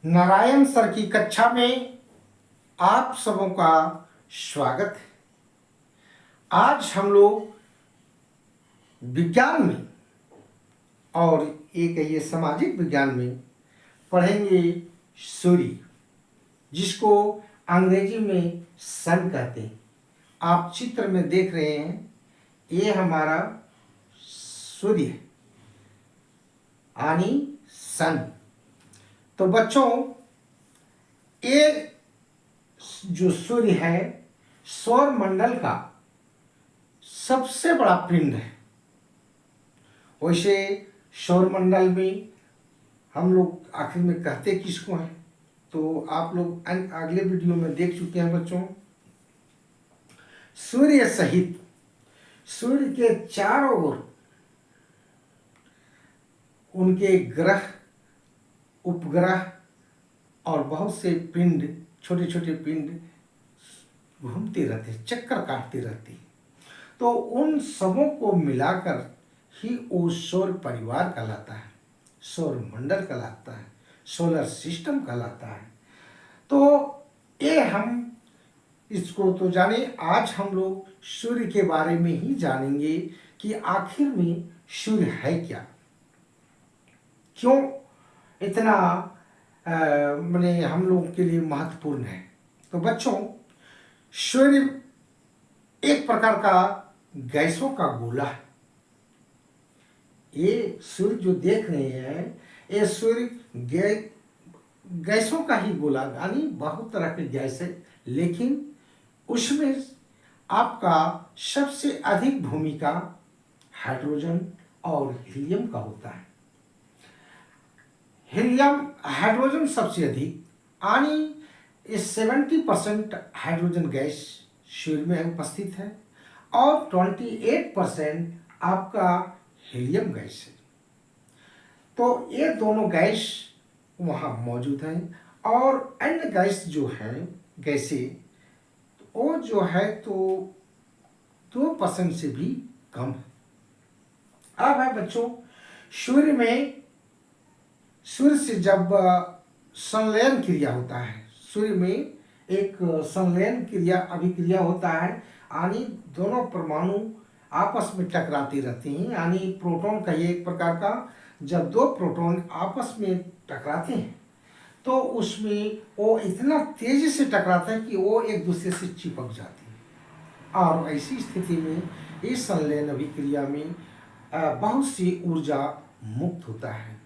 Narayan sir की कक्षा में आप सबों का स्वागत है। आज हम लोग विज्ञान में और एक ये सामाजिक विज्ञान में पढ़ेंगे सूर्य, जिसको अंग्रेजी में सन कहते हैं। आप चित्र में देख रहे हैं, ये हमारा सूर्य है, यानी सन। तो बच्चों, ये जो सूर्य है सौर मंडल का सबसे बड़ा पिंड है। वैसे सौर मंडल में हम लोग आखिर में कहते किसको हैं, तो आप लोग अगले वीडियो में देख चुके हैं बच्चों। सूर्य सहित सूर्य के चारों ओर उनके ग्रह, उपग्रह और बहुत से पिंड, छोटे छोटे पिंड घूमते रहते, चक्कर काटते रहते। तो उन सबों को मिलाकर ही वो सौर परिवार कहलाता है, सौर मंडल कहलाता है, सोलर सिस्टम कहलाता है। तो ये हम इसको तो जाने, आज हम लोग सूर्य के बारे में ही जानेंगे कि आखिर में सूर्य है क्या, क्यों इतना माने हम लोगों के लिए महत्वपूर्ण है। तो बच्चों, सूर्य एक प्रकार का गैसों का गोला है। ये सूर्य जो देख रहे हैं, ये सूर्य गैसों का ही गोला, यानी बहुत तरह के गैस है, लेकिन उसमें आपका सबसे अधिक भूमिका हाइड्रोजन और हीलियम का होता है। हाइड्रोजन सबसे अधिक, यानी 70% हाइड्रोजन गैस सूर्य में उपस्थित है और 28% आपका हीलियम गैस है। तो ये दोनों गैस वहाँ मौजूद हैं, और अन्य गैस जो हैं गैसें, वो जो है तो 2% से भी कम है। अब है बच्चों, सूर्य से जब संलयन क्रिया होता है, सूर्य में एक संलयन क्रिया, अभिक्रिया होता है, यानी दोनों परमाणु आपस में टकराते रहते हैं, यानी प्रोटॉन का ये एक प्रकार का, जब दो प्रोटॉन आपस में टकराते हैं तो उसमें वो इतना तेजी से टकराता है कि वो एक दूसरे से चिपक जाते हैं। और ऐसी स्थिति में इस संलयन अभिक्रिया में बहुत सी ऊर्जा मुक्त होता है,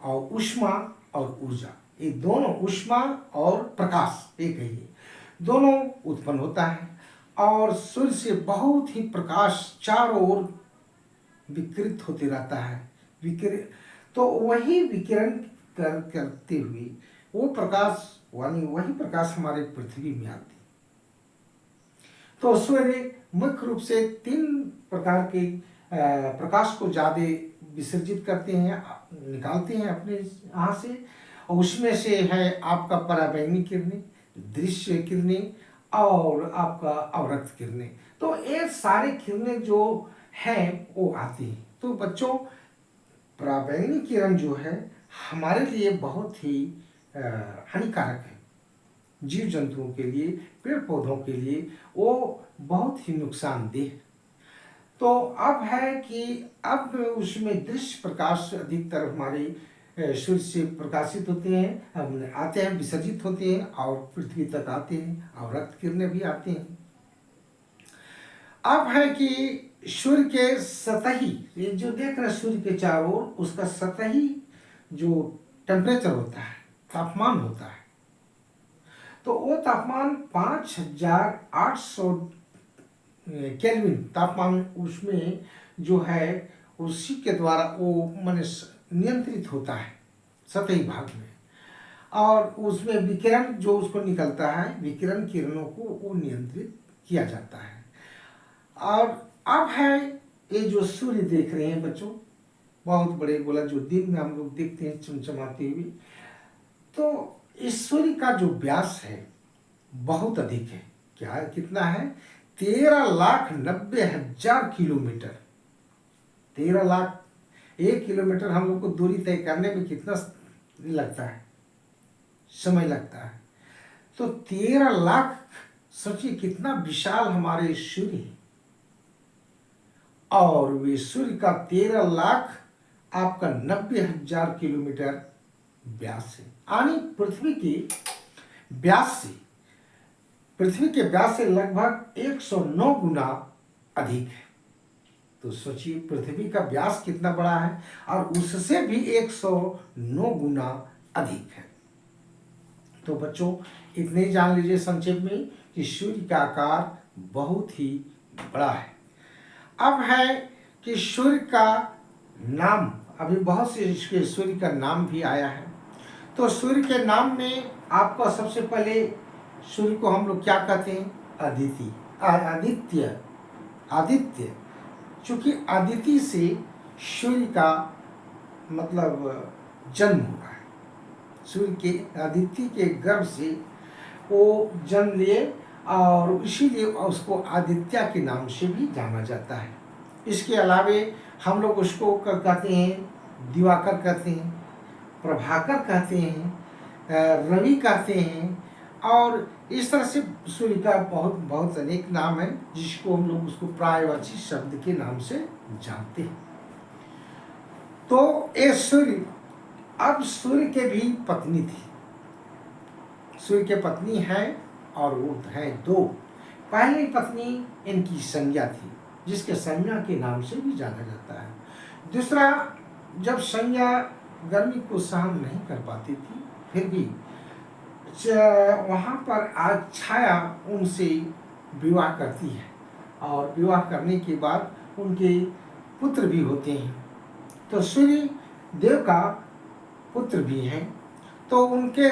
और ऊष्मा और ऊर्जा, ये दोनों, ऊष्मा और प्रकाश एक है, ये दोनों उत्पन्न होता है, और सूर्य से बहुत ही प्रकाश चारों ओर विकिरित होते रहता है। तो वही विकिरण करते हुए वो प्रकाश, यानी वही प्रकाश हमारे पृथ्वी में आती। तो सूर्य मुख्य रूप से 3 प्रकार के प्रकाश को ज़्यादा विसर्जित करते हैं, निकालते हैं अपने यहाँ से, और उसमें से है आपका पराबैंगनी किरणें, दृश्य किरणें और आपका अवरक्त किरणें। तो ये सारे किरणें जो हैं वो आती हैं। तो बच्चों, पराबैंगनी किरण जो है हमारे लिए बहुत ही हानिकारक है, जीव जंतुओं के लिए, पेड़ पौधों के लिए वो बहुत ही नुकसानदेह। तो अब है कि अब उसमें दृश्य प्रकाश अधिकतर हमारे सूर्य से प्रकाशित होते हैं, आते हैं, विसर्जित होते हैं और पृथ्वी तक आते हैं, और रक्त किरणें भी आते हैं। अब है कि सूर्य के सतही, ये जो देख रहे हैं सूर्य के चारों ओर, उसका सतही जो टेम्परेचर होता है, तापमान होता है, तो वो तापमान 5800 केल्विन तापमान उसमें जो है उसी के द्वारा वो माने नियंत्रित होता है सतही भाग में, और उसमें विकिरण जो उसको निकलता है, विकिरण किरणों को वो नियंत्रित किया जाता है। और अब है ये जो सूर्य देख रहे हैं बच्चों, बहुत बड़े गोला जो दिन में हम लोग देखते हैं चमचमाते हुए, तो इस सूर्य का जो व्यास है बहुत अधिक है। क्या है, कितना है? 13,90,000 किलोमीटर। 13 लाख, 1 किलोमीटर हम लोग को दूरी तय करने में कितना लगता है? समय लगता है। तो 13 लाख, सोचिए कितना विशाल हमारे सूर्य है, और वे सूर्य का 13 लाख आपका 90,000 किलोमीटर व्यास है। यानी पृथ्वी के व्यास से लगभग 109 गुना अधिक है। तो सोचिए पृथ्वी का व्यास कितना बड़ा है, और उससे भी 109 गुना अधिक है। तो बच्चों इतने ही जान लीजिए संक्षेप में कि सूर्य का आकार बहुत ही बड़ा है। अब है कि सूर्य का नाम, अभी बहुत से इसके सूर्य का नाम भी आया है। तो सूर्य के नाम में आपका सबसे पहले सूर्य को हम लोग क्या कहते हैं? आदित्य। चूंकि आदित्य से सूर्य का मतलब जन्म हुआ है। सूर्य के आदित्य के गर्भ से वो जन्म लिए, और इसीलिए उसको आदित्य के नाम से भी जाना जाता है। इसके अलावे हम लोग उसको कहते हैं दिवाकर कहते हैं, प्रभाकर कहते हैं, रवि कहते हैं, और इस तरह से सूर्य का बहुत अनेक नाम है, जिसको हम लोग उसको प्रायवाची शब्द के नाम से जानते हैं। तो ये सूर्य, अब सूर्य के भी पत्नी थी, सूर्य के पत्नी है, और वो है 2। पहली पत्नी इनकी संज्ञा थी, जिसके संज्ञा के नाम से भी जाना जाता है। दूसरा, जब संज्ञा गर्मी को सहन नहीं कर पाती थी, फिर भी वहाँ पर आज छाया उनसे विवाह करती है, और विवाह करने के बाद उनके पुत्र भी होते हैं। तो सूर्य देव का पुत्र भी हैं। तो उनके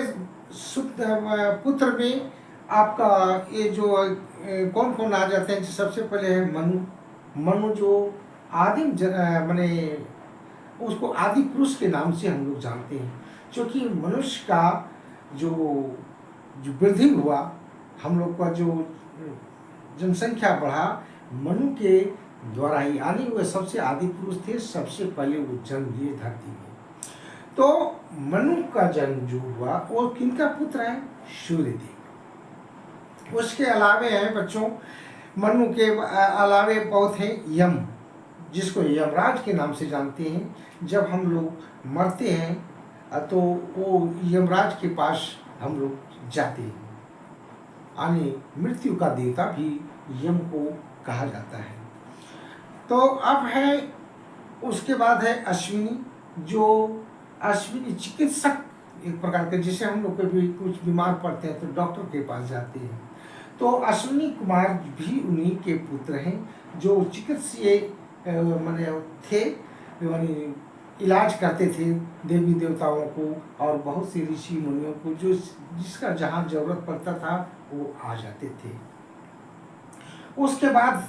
पुत्र में आपका ये जो कौन कौन आ जाते हैं? सबसे पहले है मनु जो आदिम माने उसको आदि पुरुष के नाम से हम लोग जानते हैं, क्योंकि मनुष्य का जो वृद्धि हुआ, हम लोग का जो जनसंख्या बढ़ा, मनु के द्वारा ही, यानी वे सबसे आदि पुरुष थे, सबसे पहले वो जन्म लिए धरती में। तो मनु का जन्म जो हुआ वो किनका पुत्र है? सूर्यदेव। उसके अलावे हैं बच्चों, मनु के अलावे बहुत हैं यम, जिसको यमराज के नाम से जानते हैं। जब हम लोग मरते हैं तो वो यमराज के पास हम लोग जाते हैं, यानी मृत्यु का देवता भी यम को कहा जाता है। तो अब है, उसके बाद है अश्विनी, जो अश्विनी चिकित्सक एक प्रकार के, जिसे हम लोग कभी कुछ बीमार पड़ते हैं तो डॉक्टर के पास जाते हैं। तो अश्विनी कुमार भी उन्हीं के पुत्र हैं, जो चिकित्सीय माने थे, यानी इलाज करते थे देवी देवताओं को और बहुत से ऋषि मुनियों को, जो जिसका जहाँ जरूरत पड़ता था वो आ जाते थे। उसके बाद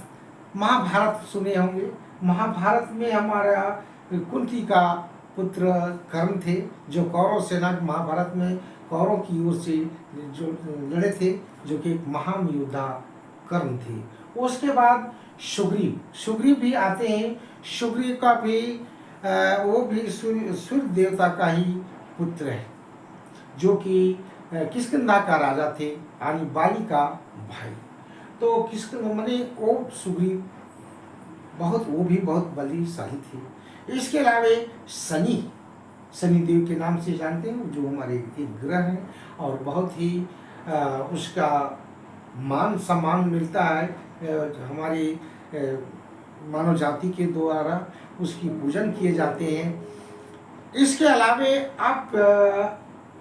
महाभारत सुने होंगे। महाभारत में हमारा कुंती का पुत्र कर्ण थे, जो कौरव सेना महाभारत में कौरव की ओर से जो लड़े थे, जो कि एक महान योद्धा कर्ण थे। उसके बाद सुग्रीव भी आते हैं। सुग्रीव का भी वो भी सूर्य देवता का ही पुत्र है, जो कि किष्किंधा का राजा थे, यानी बाली का भाई। तो किष्किंधा माने वो सुग्रीव वो भी बहुत बलशाली थे। इसके अलावे शनि देव के नाम से जानते हैं, जो हमारे एक ग्रह हैं, और बहुत ही उसका मान सम्मान मिलता है हमारी मानव जाति के द्वारा, उसकी पूजन किए जाते हैं। इसके अलावे आप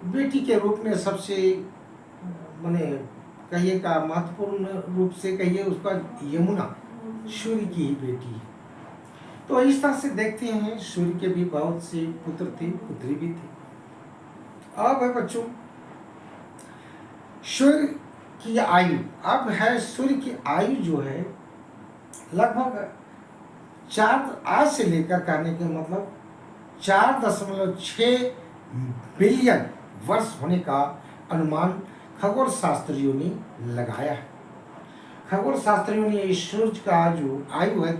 बेटी के रूप में सबसे माने कहिए का महत्वपूर्ण रूप से कहिए उसका यमुना सूर्य की ही बेटी है। तो इस तरह से देखते हैं सूर्य के भी बहुत से पुत्र थे, पुत्री भी थे। अब है बच्चों सूर्य की आयु। अब है सूर्य की आयु जो है लगभग 4 आज से लेकर कहने के मतलब 4.6 बिलियन वर्ष होने का अनुमान खगोल शास्त्रियों ने लगाया है। खगोल शास्त्रियों ने इस सूर्य का जो आयु है,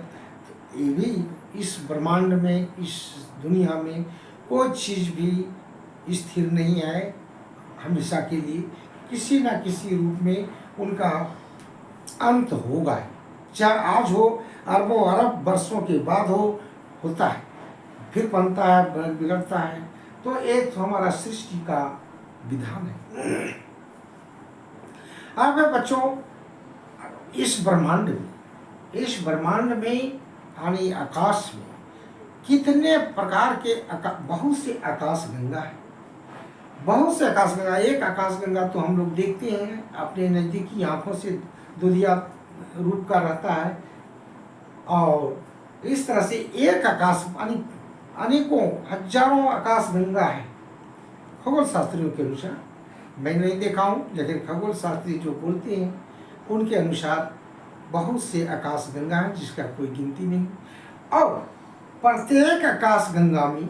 ये भी इस ब्रह्मांड में, इस दुनिया में कोई चीज़ भी स्थिर नहीं है, हमेशा के लिए किसी न किसी रूप में उनका अंत होगा, चाहे आज हो, अरबों अरब वर्षों के बाद हो, होता है, फिर बनता है, बिगड़ता है। तो एक तो हमारा सृष्टि का विधान है। अब बच्चों, इस ब्रह्मांड में यानी आकाश में कितने प्रकार के बहुत से आकाश गंगा है, बहुत से आकाश गंगा। एक आकाश गंगा तो हम लोग देखते हैं अपने नज़दीकी आंखों से, दुनिया रूप का रहता है, और इस तरह से एक आकाश अनेकों हजारों आकाश गंगा है खगोल शास्त्रियों के अनुसार। मैं नहीं देखा हूँ, लेकिन खगोल शास्त्री जो बोलते हैं उनके अनुसार बहुत से आकाश गंगा हैं जिसका कोई गिनती नहीं। और प्रत्येक आकाश गंगा में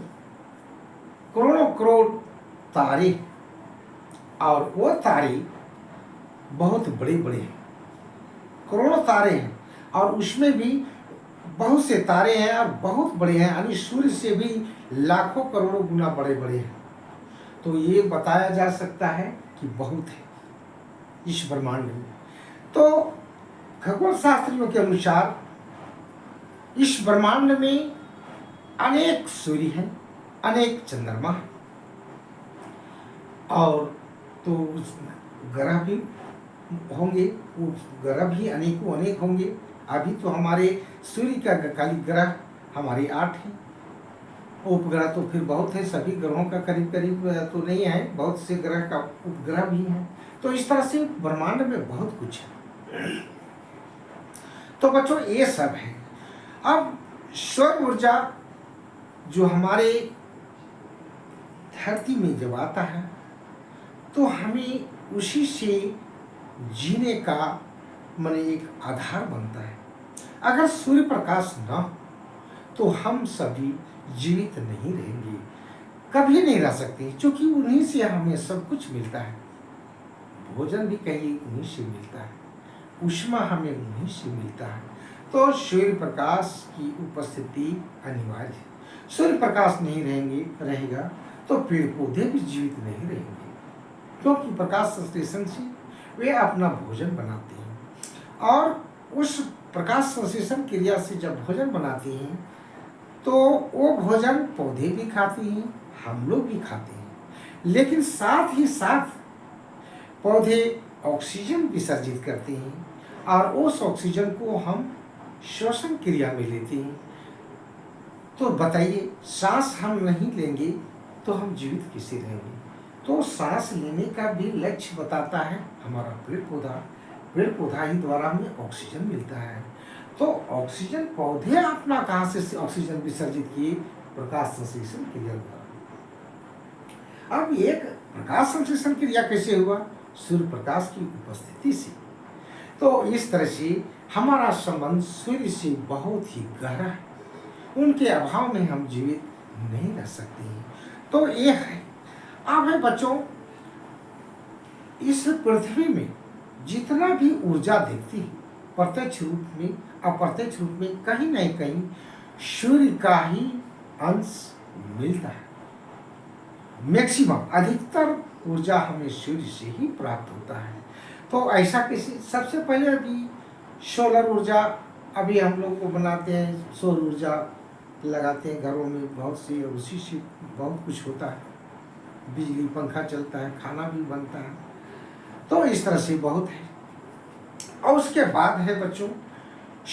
करोड़ों करोड़ तारे, और वो तारे बहुत बड़े बड़े हैं, करोड़ों तारे हैं, और उसमें भी बहुत से तारे हैं और बहुत बड़े हैं, यानी सूर्य से भी लाखों करोड़ों गुना बड़े बड़े हैं। तो ये बताया जा सकता है कि बहुत है इस ब्रह्मांड में। तो खगोल शास्त्रियों के अनुसार इस ब्रह्मांड में अनेक सूर्य हैं, अनेक चंद्रमा हैं, और तो ग्रह भी होंगे, वो ग्रह भी अनेकों अनेक होंगे। अभी तो हमारे सूर्य का खाली ग्रह हमारे 8 हैं, उपग्रह तो फिर बहुत है, सभी ग्रहों का करीब करीब तो नहीं है, बहुत से ग्रह का उपग्रह भी हैं। तो इस तरह से ब्रह्मांड में बहुत कुछ है। तो बच्चों, ये सब है। अब सौर ऊर्जा जो हमारे धरती में जब आता है तो हमें उसी से जीने का माने एक आधार बनता है। अगर सूर्य प्रकाश न हो तो हम सभी जीवित नहीं रहेंगे, कभी नहीं रह सकते, क्योंकि उन्हीं से हमें सब कुछ मिलता है। भोजन भी कहीं उन्हीं से मिलता है, ऊष्मा हमें उन्हीं से मिलता है। तो सूर्य प्रकाश की उपस्थिति अनिवार्य है। सूर्य प्रकाश नहीं रहेगा तो पेड़ पौधे भी जीवित नहीं रहेंगे, क्योंकि प्रकाश संश्लेषण से वे अपना भोजन बनाते हैं, और उस प्रकाश संश्लेषण क्रिया से जब भोजन बनाते हैं तो वो भोजन पौधे भी खाते हैं, हम लोग भी खाते हैं। लेकिन साथ ही साथ पौधे ऑक्सीजन विसर्जित करते हैं, और उस ऑक्सीजन को हम श्वसन क्रिया में लेते हैं। तो बताइए, सांस हम नहीं लेंगे तो हम जीवित कैसे रहेंगे? तो सांस लेने का भी लक्ष्य बताता है हमारा पेड़ पौधा ही द्वारा हमें ऑक्सीजन मिलता है। तो ऑक्सीजन पौधे अपना कहाँ से ऑक्सीजन विसर्जित किए? प्रकाश संश्लेषण क्रिया द्वारा। अब एक प्रकाश संश्लेषण क्रिया कैसे हुआ? सूर्य प्रकाश की उपस्थिति से। तो इस तरह से हमारा संबंध सूर्य से बहुत ही गहरा है, उनके अभाव में हम जीवित नहीं रह सकते हैं। तो ये है। अब है बच्चों, इस पृथ्वी में जितना भी ऊर्जा दिखती है, प्रत्यक्ष रूप में अप्रत्यक्ष रूप में कहीं न कहीं सूर्य का ही अंश मिलता है। मैक्सिमम अधिकतर ऊर्जा हमें सूर्य से ही प्राप्त होता है। तो ऐसा किसी सबसे पहले अभी सोलर ऊर्जा अभी हम लोग को बनाते हैं, सौर ऊर्जा लगाते हैं घरों में बहुत सी, उसी से बहुत कुछ होता है, बिजली पंखा चलता है, खाना भी बनता है। तो इस तरह से बहुत है। और उसके बाद है बच्चों,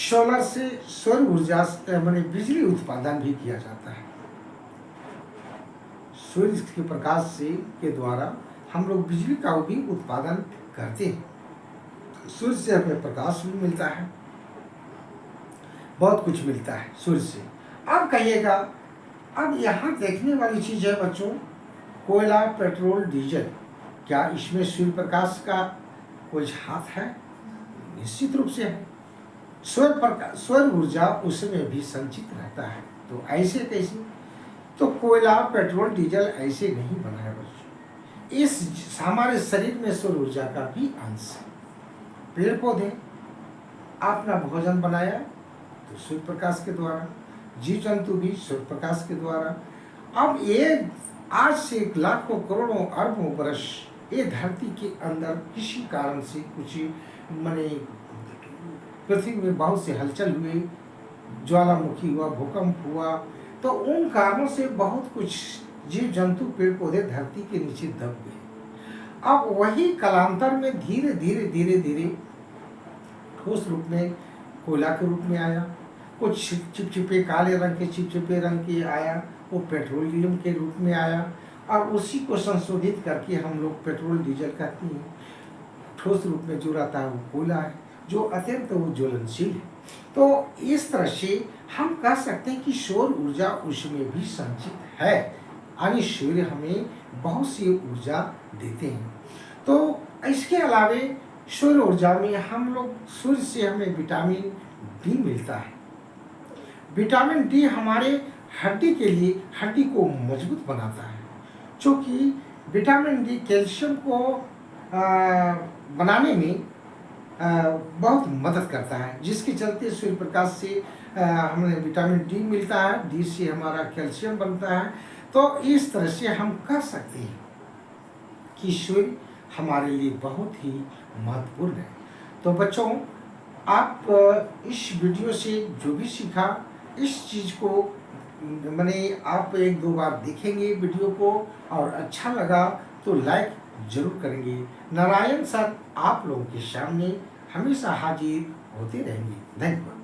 सोलर से सौर ऊर्जा माने बिजली उत्पादन भी किया जाता है। सूर्य के प्रकाश से के द्वारा हम लोग बिजली का भी उत्पादन करते हैं। सूर्य से हमें प्रकाश भी मिलता है, बहुत कुछ मिलता है सूर्य से। अब कहिएगा, अब यहाँ देखने वाली चीज़ है बच्चों, कोयला, पेट्रोल, डीजल, क्या इसमें सूर्य प्रकाश का कोई हाथ है? निश्चित रूप से है। सौर ऊर्जा उसमें भी संचित रहता है। तो ऐसे कैसे? तो कोयला, पेट्रोल, डीजल ऐसे नहीं बना है बच्चों। इस हमारे शरीर में सौर ऊर्जा का भी अंश है। पेड़ पौधे अपना भोजन बनाया तो सूर्य प्रकाश के द्वारा, जीव जंतु भी सूर्य प्रकाश के द्वारा। अब ये आज से लाखों करोड़ों अरबों वर्ष ये धरती के अंदर किसी कारण से कुछ माने पृथ्वी में बहुत से हलचल हुए, ज्वालामुखी हुआ, भूकंप हुआ, तो उन कारणों से बहुत कुछ जीव जंतु पेड़ पौधे धरती के नीचे दब गए। अब वही कालांतर में धीरे धीरे धीरे धीरे ठोस रूप में कोयला के रूप में आया, कुछ चिपचिपे काले रंग के चिपचिपे रंग के आया, वो पेट्रोलियम के रूप में आया, और उसी को संशोधित करके हम लोग पेट्रोल डीजल कहते हैं। ठोस रूप में जो रहता है वो कोयला है, जो अत्यंत वो ज्वलनशील है। तो इस तरह से हम कह सकते हैं कि सौर ऊर्जा उसमें भी संचित है, यानी सूर्य हमें बहुत सी ऊर्जा देते हैं। तो इसके अलावे सौर ऊर्जा में हम लोग सूर्य से हमें विटामिन डी मिलता है। विटामिन डी हमारे हड्डी के लिए हड्डी को मजबूत बनाता है, क्योंकि विटामिन डी कैल्शियम को बनाने में बहुत मदद करता है, जिसके चलते सूर्य प्रकाश से हमें विटामिन डी मिलता है, डी से हमारा कैल्शियम बनता है। तो इस तरह से हम कह सकते हैं कि सूर्य हमारे लिए बहुत ही महत्वपूर्ण है। तो बच्चों, आप इस वीडियो से जो भी सीखा, इस चीज़ को मैंने आप 1-2 बार देखेंगे वीडियो को, और अच्छा लगा तो लाइक जरूर करेंगे। नारायण सर आप लोगों के सामने हमेशा हाजिर होते रहेंगे। धन्यवाद।